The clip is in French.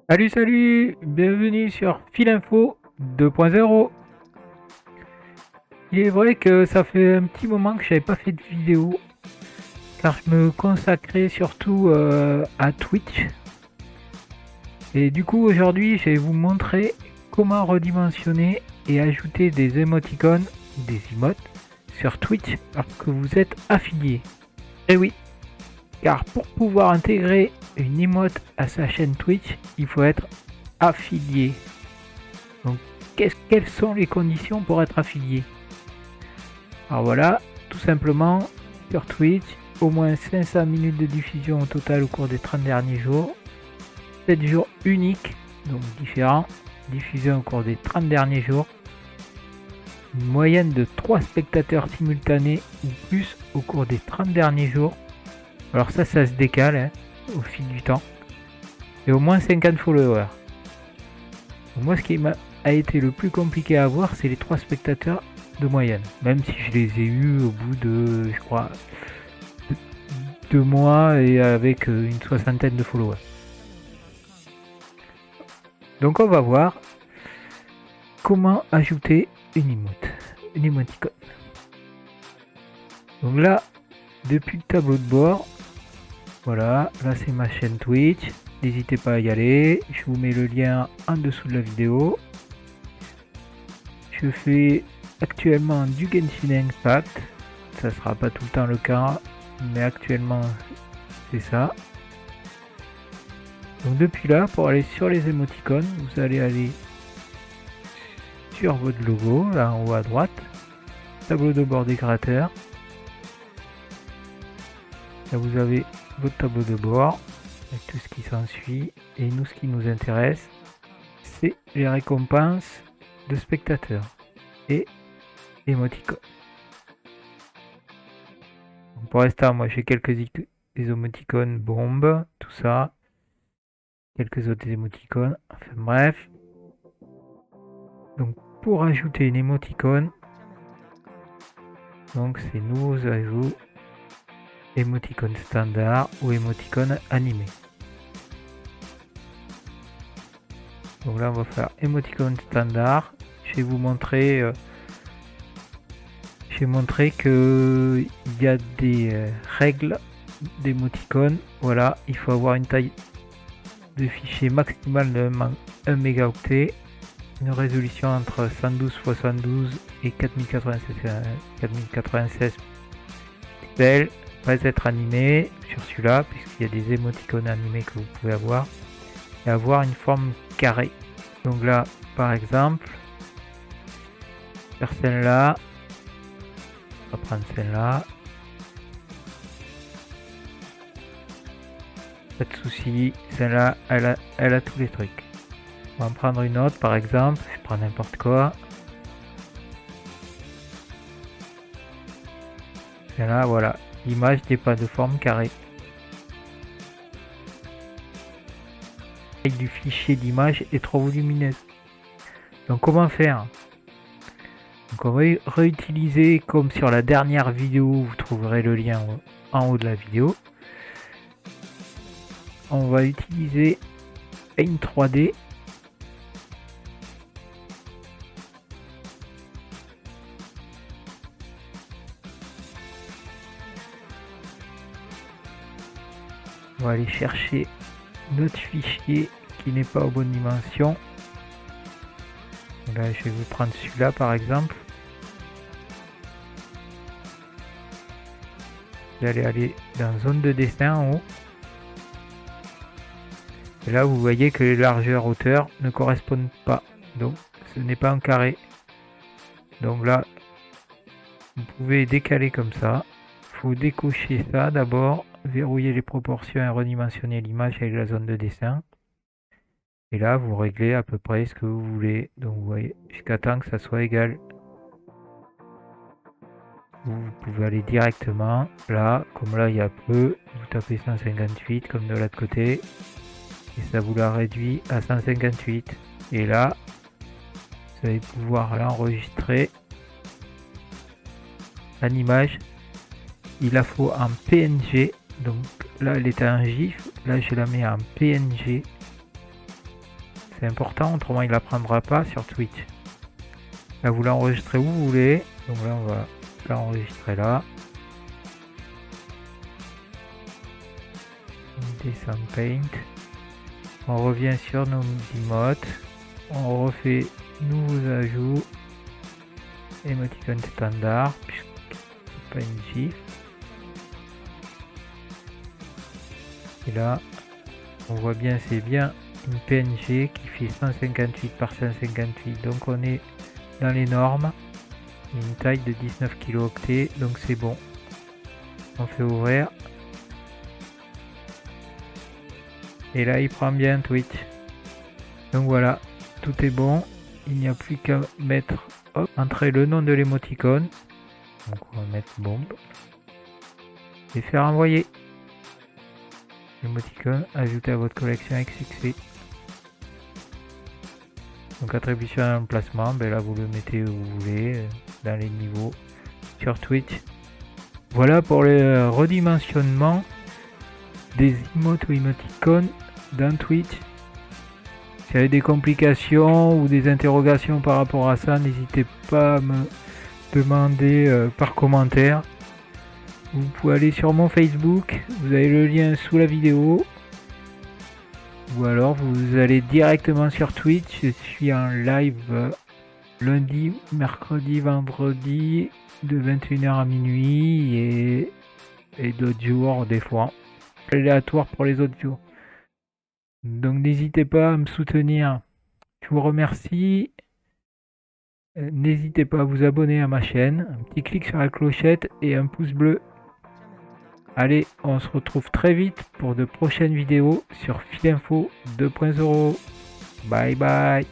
Salut, salut, bienvenue sur Filinfo 2.0. Il est vrai que ça fait un petit moment que j'avais pas fait de vidéo, car je me consacrais surtout à Twitch. Et du coup, aujourd'hui, je vais vous montrer comment redimensionner et ajouter des émoticônes, des emotes, sur Twitch lorsque vous êtes affilié. Et oui, car pour pouvoir intégrer une emote à sa chaîne Twitch, il faut être affilié. Donc, quelles sont les conditions pour être affilié? Alors voilà, tout simplement, sur Twitch, au moins 500 minutes de diffusion au total au cours des 30 derniers jours, 7 jours uniques, donc différents, diffusés au cours des 30 derniers jours, une moyenne de 3 spectateurs simultanés ou plus au cours des 30 derniers jours. Alors ça se décale hein, au fil du temps. Et au moins 50 followers. Donc moi, ce qui a été le plus compliqué à avoir, c'est les 3 spectateurs de moyenne. Même si je les ai eus au bout de, je crois, 2 mois et avec une soixantaine de followers. Donc on va voir comment ajouter une emote, une émoticône. Donc là, depuis le tableau de bord, voilà, là c'est ma chaîne Twitch. N'hésitez pas à y aller. Je vous mets le lien en dessous de la vidéo. Je fais actuellement du Genshin Impact. Ça sera pas tout le temps le cas, mais actuellement c'est ça. Donc depuis là, pour aller sur les émoticônes, vous allez aller sur votre logo, là en haut à droite, tableau de bord des créateurs. Là vous avez votre tableau de bord avec tout ce qui s'ensuit. Et nous, ce qui nous intéresse, c'est les récompenses de spectateurs et émoticônes. Donc pour l'instant, moi j'ai quelques émoticônes bombes, tout ça. Quelques autres émoticônes. Enfin bref. Donc pour ajouter une émoticône, donc c'est nouveaux ajouts, émoticône standard ou émoticône animé. Donc là on va faire émoticône standard. Je vais vous montrer que il y a des règles d'émoticône. Voilà, il faut avoir une taille de fichier maximale de 1 mégaoctet, une résolution entre 112x112 et 4096 pixels, pas être animé sur celui-là puisqu'il y a des émoticônes animés que vous pouvez avoir, et avoir une forme carrée. Donc là par exemple, faire celle-là, on va prendre celle-là, pas de souci, celle-là elle a tous les trucs. On va en prendre une autre par exemple, je prends n'importe quoi. Celle-là, voilà, l'image n'est pas de forme carrée. La taille du fichier d'image est trop volumineuse. Donc comment faire? Donc on va réutiliser comme sur la dernière vidéo, vous trouverez le lien en haut de la vidéo. On va utiliser Paint 3D. On va aller chercher notre fichier qui n'est pas aux bonnes dimensions. Là, je vais vous prendre celui-là par exemple. Vous allez aller dans zone de dessin en haut. Et là, vous voyez que les largeurs hauteur ne correspondent pas. Donc, ce n'est pas un carré. Donc là, vous pouvez décaler comme ça. Il faut décocher ça d'abord, verrouiller les proportions et redimensionner l'image avec la zone de dessin. Et là, vous réglez à peu près ce que vous voulez. Donc, vous voyez, jusqu'à temps que ça soit égal. Vous pouvez aller directement là, comme là il y a peu, vous tapez 158 comme de l'autre côté. Et ça vous la réduit à 158. Et là, vous allez pouvoir l'enregistrer. L'image, il la faut en PNG. Donc là, elle est en GIF. Là, je la mets en PNG. c'est important, autrement il l'apprendra pas sur Twitch. Là vous l'enregistrez où vous voulez, donc là on va l'enregistrer là. Descend Paint. On revient sur nos emotes. On refait nouveaux ajouts. Emoticon standard, puisque c'est pas une GIF. Et là, on voit bien, c'est bien une PNG qui fait 158 par 158. Donc on est dans les normes. Une taille de 19 kilooctets, donc c'est bon. On fait ouvrir. Et là, il prend bien Twitch. Donc voilà, tout est bon. Il n'y a plus qu'à mettre, hop, entrer le nom de l'émoticône. Donc on va mettre bombe. Et faire envoyer. L'émoticône ajouté à votre collection avec succès. Donc attribution à l'emplacement, ben là vous le mettez où vous voulez, dans les niveaux, sur Twitch. Voilà pour le redimensionnement des emotes ou émoticônes dans Twitch. Si vous avez des complications ou des interrogations par rapport à ça, n'hésitez pas à me demander par commentaire. Vous pouvez aller sur mon Facebook, vous avez le lien sous la vidéo. Ou alors vous allez directement sur Twitch, je suis en live lundi, mercredi, vendredi de 21h à minuit et d'autres jours des fois. Aléatoire pour les autres jours. Donc n'hésitez pas à me soutenir. Je vous remercie. N'hésitez pas à vous abonner à ma chaîne. Un petit clic sur la clochette et un pouce bleu. Allez, on se retrouve très vite pour de prochaines vidéos sur Filinfo 2.0. Bye bye.